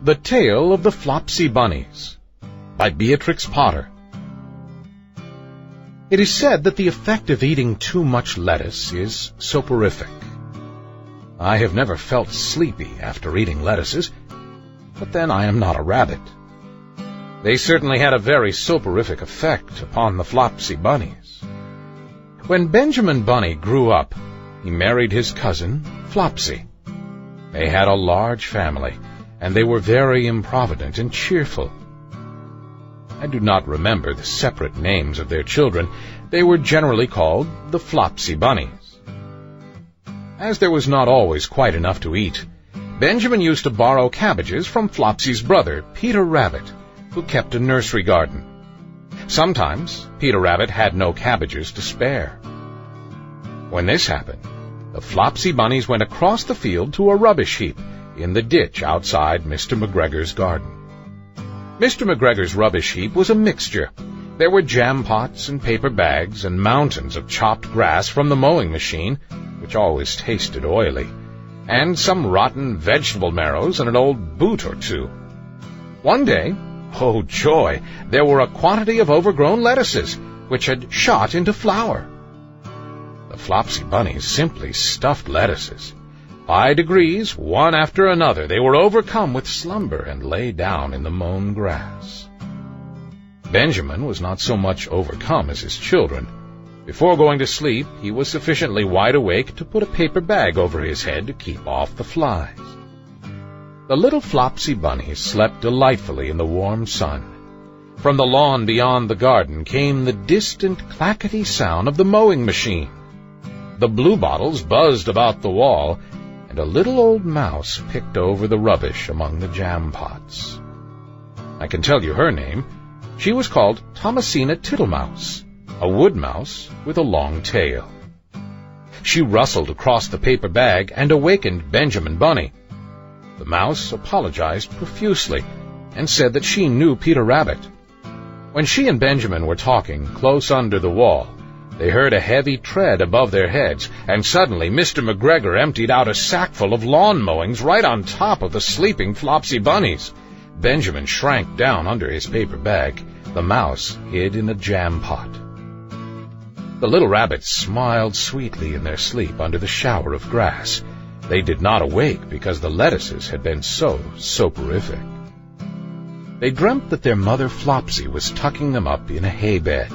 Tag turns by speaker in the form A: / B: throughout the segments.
A: The Tale of the Flopsy Bunnies by Beatrix Potter. It is said that the effect of eating too much lettuce is soporific. I have never felt sleepy after eating lettuces, but then I am not a rabbit. They certainly had a very soporific effect upon the Flopsy Bunnies. When Benjamin Bunny grew up, he married his cousin, Flopsy. They had a large family, and they were very improvident and cheerful. I do not remember the separate names of their children. They were generally called the Flopsy Bunnies. As there was not always quite enough to eat, Benjamin used to borrow cabbages from Flopsy's brother, Peter Rabbit, who kept a nursery garden. Sometimes Peter Rabbit had no cabbages to spare. When this happened, the Flopsy Bunnies went across the field to a rubbish heap in the ditch outside Mr. McGregor's garden. Mr. McGregor's rubbish heap was a mixture. There were jam pots and paper bags and mountains of chopped grass from the mowing machine, which always tasted oily, and some rotten vegetable marrows and an old boot or two. One day, oh joy, there were a quantity of overgrown lettuces, which had shot into flower. The Flopsy Bunnies simply stuffed lettuces. By degrees, one after another, they were overcome with slumber and lay down in the mown grass. Benjamin was not so much overcome as his children. Before going to sleep, he was sufficiently wide awake to put a paper bag over his head to keep off the flies. The little Flopsy Bunnies slept delightfully in the warm sun. From the lawn beyond the garden came the distant clackety sound of the mowing machine. The bluebottles buzzed about the wall, and a little old mouse picked over the rubbish among the jam pots. I can tell you her name. She was called Thomasina Tittlemouse, a wood mouse with a long tail. She rustled across the paper bag and awakened Benjamin Bunny. The mouse apologized profusely and said that she knew Peter Rabbit. When she and Benjamin were talking close under the wall, they heard a heavy tread above their heads, and suddenly Mr. McGregor emptied out a sackful of lawn mowings right on top of the sleeping Flopsy Bunnies. Benjamin shrank down under his paper bag. The mouse hid in a jam pot. The little rabbits smiled sweetly in their sleep under the shower of grass. They did not awake because the lettuces had been so soporific. They dreamt that their mother Flopsy was tucking them up in a hay bed.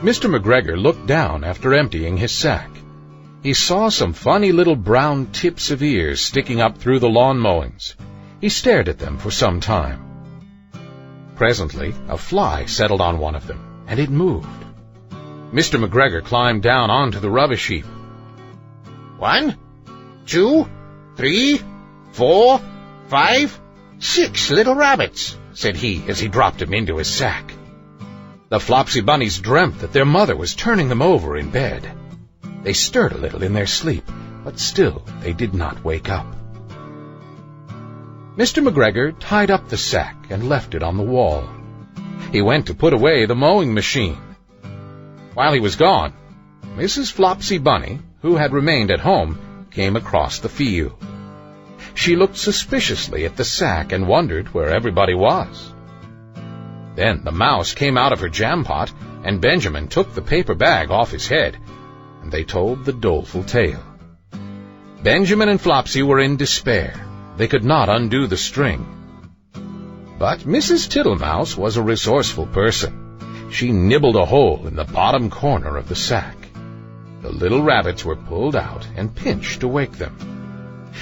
A: Mr. McGregor looked down after emptying his sack. He saw some funny little brown tips of ears sticking up through the lawn mowings. He stared at them for some time. Presently, a fly settled on one of them, and it moved. Mr. McGregor climbed down onto the rubbish heap. 1, 2, 3, 4, 5, 6 little rabbits, said he as he dropped them into his sack. The Flopsy Bunnies dreamt that their mother was turning them over in bed. They stirred a little in their sleep, but still they did not wake up. Mr. McGregor tied up the sack and left it on the wall. He went to put away the mowing machine. While he was gone, Mrs. Flopsy Bunny, who had remained at home, came across the field. She looked suspiciously at the sack and wondered where everybody was. Then the mouse came out of her jam pot, and Benjamin took the paper bag off his head, and they told the doleful tale. Benjamin and Flopsy were in despair. They could not undo the string. But Mrs. Tittlemouse was a resourceful person. She nibbled a hole in the bottom corner of the sack. The little rabbits were pulled out and pinched to wake them.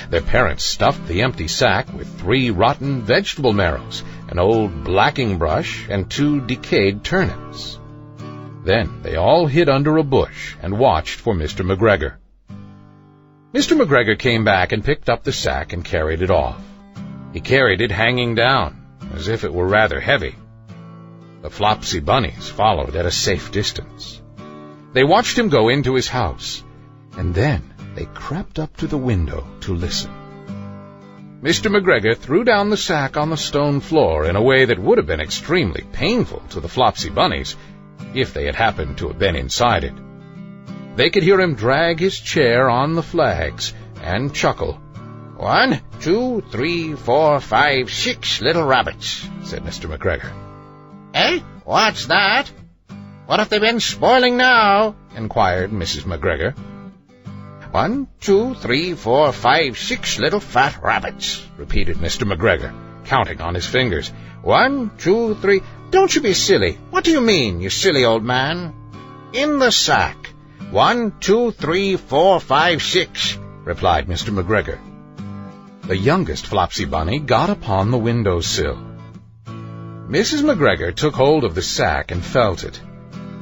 A: Their parents stuffed the empty sack with 3 rotten vegetable marrows, an old blacking brush, and 2 decayed turnips. Then they all hid under a bush and watched for Mr. McGregor. Mr. McGregor came back and picked up the sack and carried it off. He carried it hanging down, as if it were rather heavy. The Flopsy Bunnies followed at a safe distance. They watched him go into his house, and then they crept up to the window to listen. Mr. McGregor threw down the sack on the stone floor in a way that would have been extremely painful to the Flopsy Bunnies if they had happened to have been inside it. They could hear him drag his chair on the flags and chuckle,
B: 1, 2, 3, 4, 5, 6 little rabbits, said Mr. McGregor. Eh? What's that? What have they been spoiling now? Inquired Mrs. McGregor. 1, 2, 3, 4, 5, 6 little fat rabbits, repeated Mr. McGregor, counting on his fingers. 1, 2, 3... Don't you be silly. What do you mean, you silly old man? In the sack. 1, 2, 3, 4, 5, 6, replied Mr. McGregor. The youngest Flopsy Bunny got upon the window-sill. Mrs. McGregor took hold of the sack and felt it.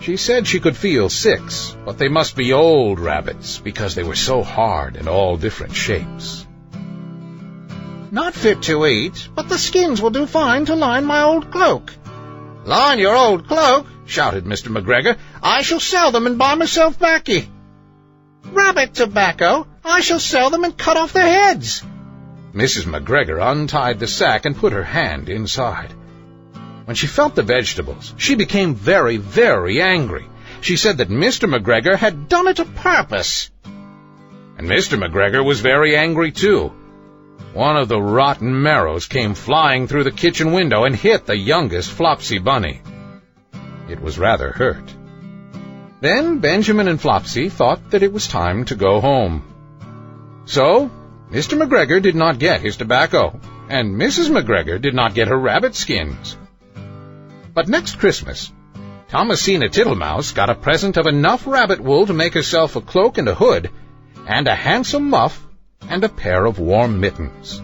B: She said she could feel 6, but they must be old rabbits, because they were so hard and all different shapes. Not fit to eat, but the skins will do fine to line my old cloak. Line your old cloak, shouted Mr. McGregor. I shall sell them and buy myself baccy. Rabbit tobacco, I shall sell them and cut off their heads. Mrs. McGregor untied the sack and put her hand inside. When she felt the vegetables, she became very, very angry. She said that Mr. McGregor had done it a purpose. And Mr. McGregor was very angry, too. One of the rotten marrows came flying through the kitchen window and hit the youngest Flopsy Bunny. It was rather hurt. Then Benjamin and Flopsy thought that it was time to go home. So, Mr. McGregor did not get his tobacco, and Mrs. McGregor did not get her rabbit skins. But next Christmas, Thomasina Tittlemouse got a present of enough rabbit wool to make herself a cloak and a hood, and a handsome muff, and a pair of warm mittens.